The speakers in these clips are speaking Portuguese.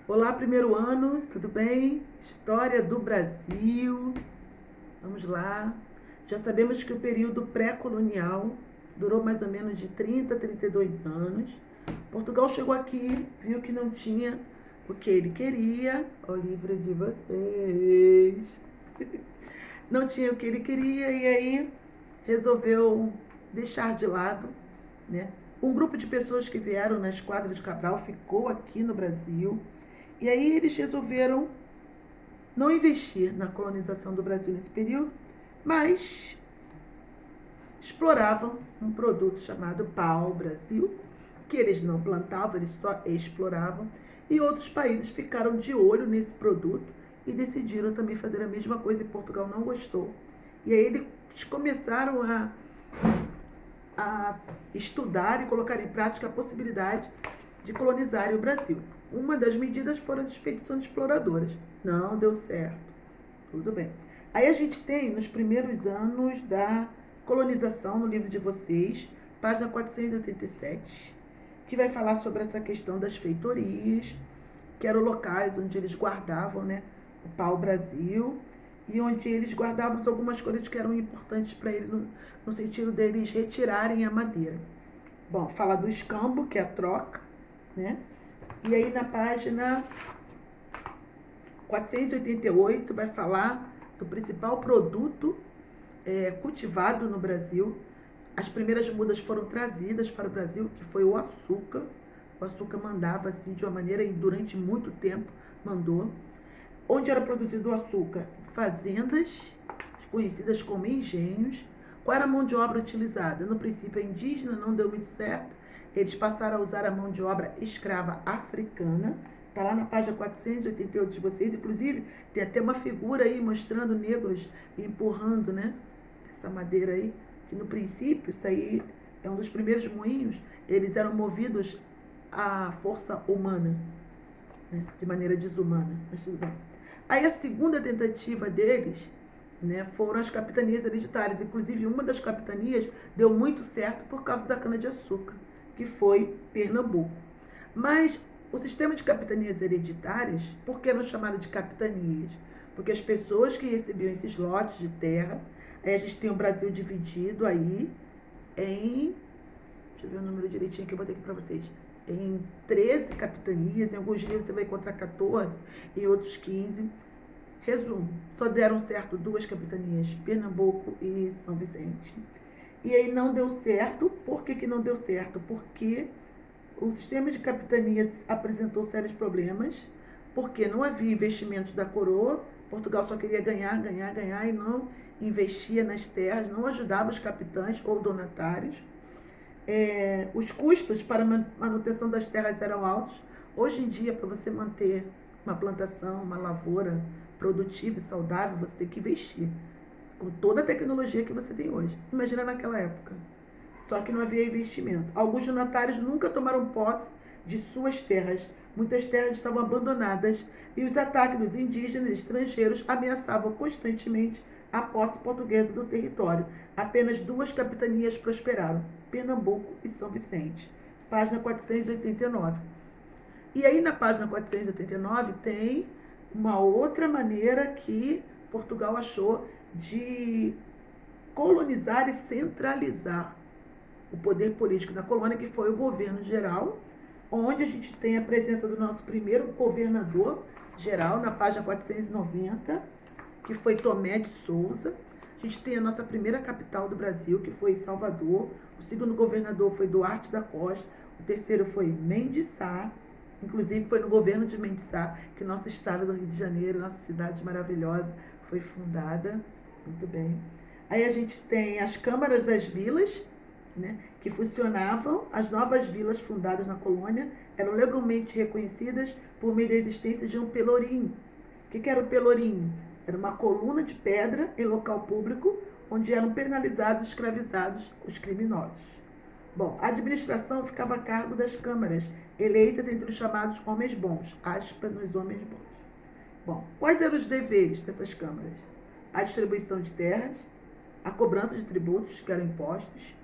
Olá, primeiro ano, tudo bem? História do Brasil. Vamos lá. Já sabemos que o período pré-colonial durou mais ou menos de 30 a 32 anos. Portugal chegou aqui, viu que não tinha o que ele queria. O livro de vocês. Não tinha o que ele queria e aí resolveu deixar de lado, né? Um grupo de pessoas que vieram na Esquadra de Cabral ficou aqui no Brasil. E aí eles resolveram não investir na colonização do Brasil nesse período, mas exploravam um produto chamado pau-brasil, que eles não plantavam, eles só exploravam, e outros países ficaram de olho nesse produto e decidiram também fazer a mesma coisa, e Portugal não gostou. E aí eles começaram a estudar e colocar em prática a possibilidade de colonizarem o Brasil. Uma das medidas foram as expedições exploradoras. Não deu certo. Tudo bem. Aí a gente tem, nos primeiros anos da colonização, no livro de vocês, página 487, que vai falar sobre essa questão das feitorias, que eram locais onde eles guardavam, né, o pau-brasil, e onde eles guardavam algumas coisas que eram importantes para eles, no sentido deles retirarem a madeira. Bom, fala do escambo, que é a troca, né? E aí na página 488 vai falar do principal produto cultivado no Brasil. As primeiras mudas foram trazidas para o Brasil, que foi o açúcar. O açúcar mandava assim de uma maneira e durante muito tempo mandou. Onde era produzido o açúcar? Fazendas, conhecidas como engenhos. Qual era a mão de obra utilizada? No princípio, a indígena não deu muito certo. Eles passaram a usar a mão de obra escrava africana. Está lá na página 488 de vocês. Inclusive, tem até uma figura aí mostrando negros empurrando, né, essa madeira aí. Que no princípio, isso aí é um dos primeiros moinhos. Eles eram movidos à força humana, né, de maneira desumana. Mas tudo bem. Aí a segunda tentativa deles, né, foram as capitanias hereditárias. Inclusive, uma das capitanias deu muito certo por causa da cana-de-açúcar, que foi Pernambuco. Mas o sistema de capitanias hereditárias, por que eram chamadas de capitanias? Porque as pessoas que recebiam esses lotes de terra, aí a gente tem o Brasil dividido aí em, deixa eu ver o número direitinho que eu vou ter aqui para vocês, em 13 capitanias, em alguns livros você vai encontrar 14, em outros 15. Resumo, só deram certo duas capitanias, Pernambuco e São Vicente. E aí não deu certo. Por que não deu certo? Porque o sistema de capitanias apresentou sérios problemas, porque não havia investimentos da coroa. Portugal só queria ganhar, ganhar, ganhar e não investia nas terras, não ajudava os capitães ou donatários. Os custos para a manutenção das terras eram altos. Hoje em dia, para você manter uma plantação, uma lavoura produtiva e saudável, você tem que investir com toda a tecnologia que você tem hoje. Imagina naquela época. Só que não havia investimento. Alguns donatários nunca tomaram posse de suas terras. Muitas terras estavam abandonadas e os ataques dos indígenas e estrangeiros ameaçavam constantemente a posse portuguesa do território. Apenas duas capitanias prosperaram, Pernambuco e São Vicente. Página 489. E aí na página 489 tem uma outra maneira que Portugal achou de colonizar e centralizar o poder político da colônia, que foi o governo geral, onde a gente tem a presença do nosso primeiro governador geral, na página 490, que foi Tomé de Souza. A gente tem a nossa primeira capital do Brasil, que foi Salvador. O segundo governador foi Duarte da Costa. O terceiro foi Mendes Sá. Inclusive foi no governo de Mendes Sá que o nosso estado do Rio de Janeiro, nossa cidade maravilhosa, foi fundada. Muito bem. Aí a gente tem as câmaras das vilas, né, que funcionavam. As novas vilas fundadas na colônia eram legalmente reconhecidas por meio da existência de um pelourinho. O que era o pelourinho? Era uma coluna de pedra em local público onde eram penalizados e escravizados os criminosos. Bom, a administração ficava a cargo das câmaras, eleitas entre os chamados homens bons, aspas nos homens bons. Bom, quais eram os deveres dessas câmaras? A distribuição de terras, a cobrança de tributos, que eram impostos,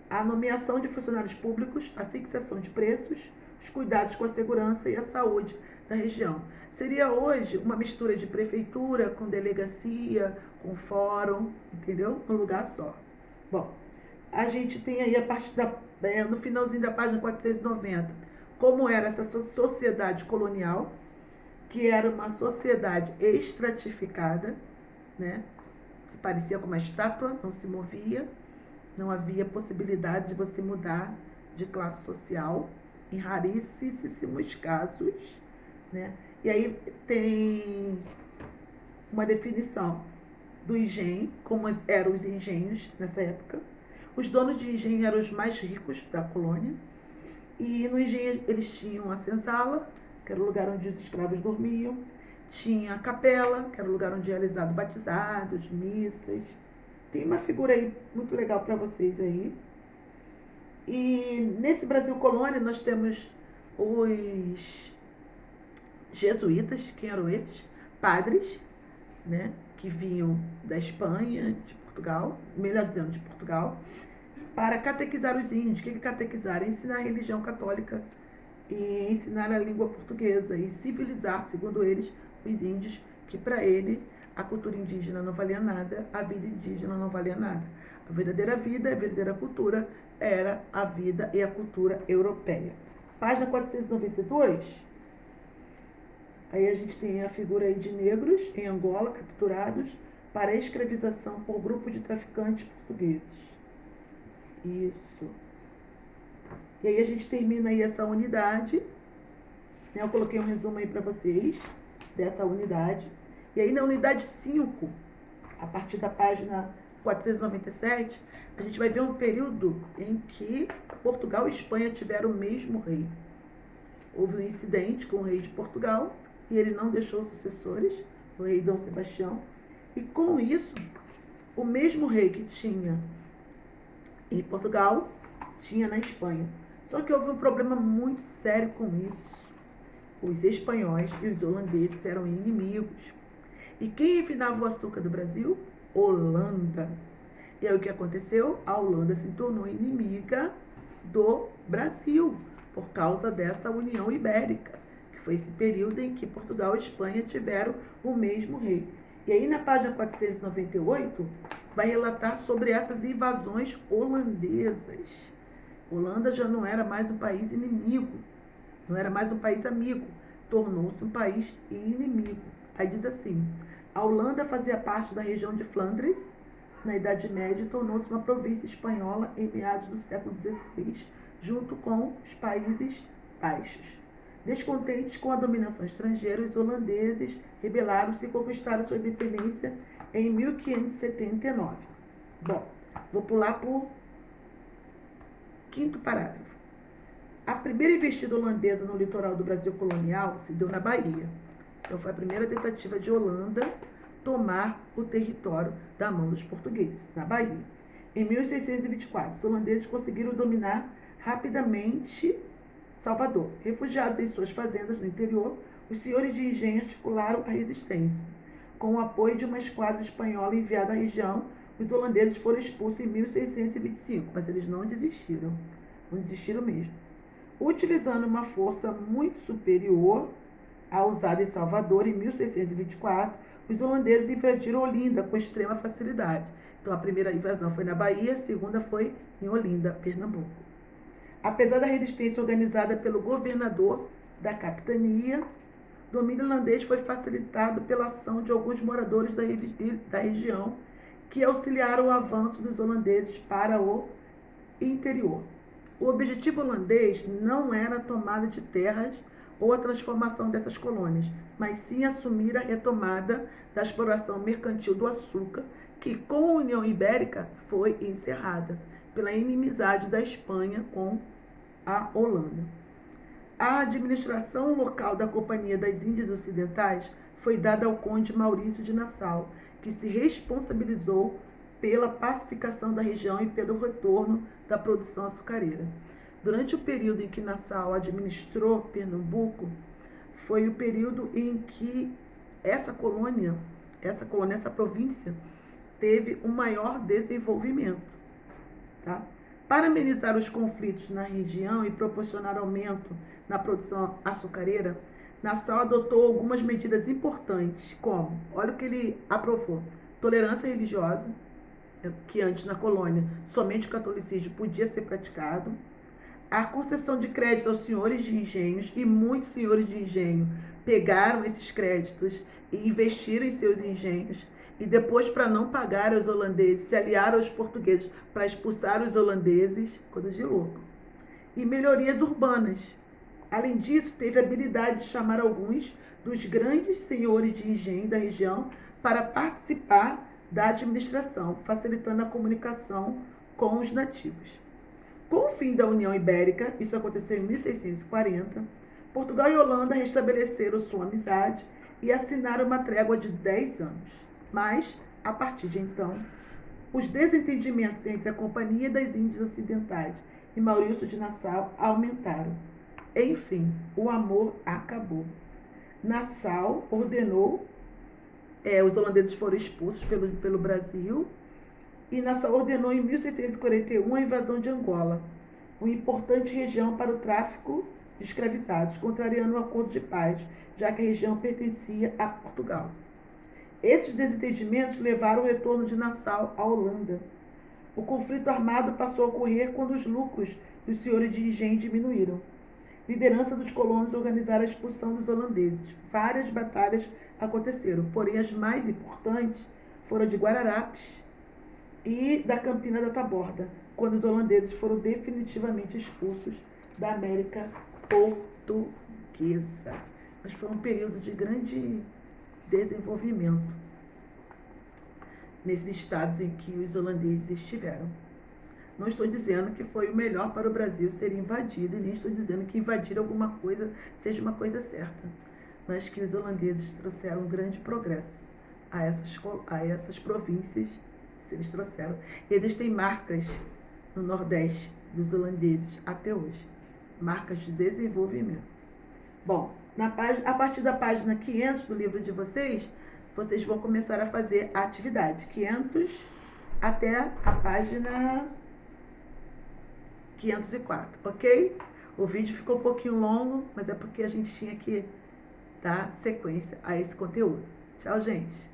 a nomeação de funcionários públicos, a fixação de preços, os cuidados com a segurança e a saúde da região. Seria hoje uma mistura de prefeitura com delegacia, com fórum, entendeu? Um lugar só. Bom, a gente tem aí a parte no finalzinho da página 490, como era essa sociedade colonial, que era uma sociedade estratificada, né? Se parecia com uma estátua, não se movia, não havia possibilidade de você mudar de classe social, em raríssimos casos, né? E aí tem uma definição do engenho, como eram os engenhos nessa época. Os donos de engenho eram os mais ricos da colônia, e no engenho eles tinham a senzala, que era o lugar onde os escravos dormiam, tinha a capela, que era o lugar onde realizavam batizados, missas. Tem uma figura aí muito legal para vocês aí. E nesse Brasil Colônia nós temos os jesuítas. Quem eram esses? Padres, né, que vinham da Espanha, de Portugal, melhor dizendo, de Portugal, para catequizar os índios. O que é catequizar? Ensinar a religião católica e ensinar a língua portuguesa e civilizar, segundo eles, os índios, que para ele a cultura indígena não valia nada, a vida indígena não valia nada. A verdadeira vida, a verdadeira cultura era a vida e a cultura europeia. Página 492, aí a gente tem a figura aí de negros em Angola, capturados para escravização por grupo de traficantes portugueses. Isso. E aí a gente termina aí essa unidade, né? Eu coloquei um resumo aí para vocês dessa unidade. E aí na unidade 5, a partir da página 497, a gente vai ver um período em que Portugal e Espanha tiveram o mesmo rei. Houve um incidente com o rei de Portugal e ele não deixou sucessores, o rei Dom Sebastião. E com isso, o mesmo rei que tinha em Portugal, tinha na Espanha. Só que houve um problema muito sério com isso. Os espanhóis e os holandeses eram inimigos. E quem refinava o açúcar do Brasil? Holanda. E aí o que aconteceu? A Holanda se tornou inimiga do Brasil por causa dessa União Ibérica, que foi esse período em que Portugal e Espanha tiveram o mesmo rei. E aí na página 498 vai relatar sobre essas invasões holandesas. Holanda já não era mais um país inimigo, não era mais um país amigo, tornou-se um país inimigo. Aí diz assim: a Holanda fazia parte da região de Flandres na Idade Média e tornou-se uma província espanhola em meados do século XVI, junto com os Países Baixos. Descontentes com a dominação estrangeira, os holandeses rebelaram-se e conquistaram sua independência em 1579. Bom, vou pular para o quinto parágrafo. A primeira investida holandesa no litoral do Brasil colonial se deu na Bahia. Então foi a primeira tentativa de Holanda tomar o território da mão dos portugueses, na Bahia. Em 1624, os holandeses conseguiram dominar rapidamente Salvador. Refugiados em suas fazendas no interior, os senhores de engenho articularam a resistência. Com o apoio de uma esquadra espanhola enviada à região, os holandeses foram expulsos em 1625, mas eles não desistiram mesmo. Utilizando uma força muito superior à usada em Salvador, em 1624, os holandeses invadiram Olinda com extrema facilidade. Então a primeira invasão foi na Bahia, a segunda foi em Olinda, Pernambuco. Apesar da resistência organizada pelo governador da capitania, o domínio holandês foi facilitado pela ação de alguns moradores da região que auxiliaram o avanço dos holandeses para o interior. O objetivo holandês não era a tomada de terras ou a transformação dessas colônias, mas sim assumir a retomada da exploração mercantil do açúcar, que com a União Ibérica foi encerrada pela inimizade da Espanha com a Holanda. A administração local da Companhia das Índias Ocidentais foi dada ao conde Maurício de Nassau, que se responsabilizou pela pacificação da região e pelo retorno da produção açucareira. Durante o período em que Nassau administrou Pernambuco, foi o período em que essa província, teve um maior desenvolvimento. Tá? Para amenizar os conflitos na região e proporcionar aumento na produção açucareira, Nassau adotou algumas medidas importantes, como, olha o que ele aprovou: tolerância religiosa, que antes na colônia somente o catolicismo podia ser praticado, a concessão de créditos aos senhores de engenhos, e muitos senhores de engenho pegaram esses créditos e investiram em seus engenhos, e depois, para não pagar aos holandeses, se aliaram aos portugueses para expulsar os holandeses, coisa de louco. E melhorias urbanas. Além disso, teve a habilidade de chamar alguns dos grandes senhores de engenho da região para participar da administração, facilitando a comunicação com os nativos. Com o fim da União Ibérica, isso aconteceu em 1640, Portugal e Holanda restabeleceram sua amizade e assinaram uma trégua de 10 anos. Mas, a partir de então, os desentendimentos entre a Companhia das Índias Ocidentais e Maurício de Nassau aumentaram. Enfim, o amor acabou. Nassau ordenou, os holandeses foram expulsos pelo Brasil, e Nassau ordenou em 1641 a invasão de Angola, uma importante região para o tráfico de escravizados, contrariando o acordo de paz, já que a região pertencia a Portugal. Esses desentendimentos levaram ao retorno de Nassau à Holanda. O conflito armado passou a ocorrer quando os lucros dos senhores de engenho diminuíram. Liderança dos colonos organizaram a expulsão dos holandeses. Várias batalhas aconteceram, porém as mais importantes foram a de Guararapes e da Campina da Taborda, quando os holandeses foram definitivamente expulsos da América Portuguesa. Mas foi um período de grande desenvolvimento nesses estados em que os holandeses estiveram. Não estou dizendo que foi o melhor para o Brasil ser invadido, e nem estou dizendo que invadir alguma coisa seja uma coisa certa, mas que os holandeses trouxeram um grande progresso a essas províncias que eles trouxeram. E existem marcas no Nordeste dos holandeses até hoje, marcas de desenvolvimento. Bom, a partir da página 500 do livro de vocês vão começar a fazer a atividade 500 até a página 504, ok? O vídeo ficou um pouquinho longo, mas é porque a gente tinha que dar sequência a esse conteúdo. Tchau, gente!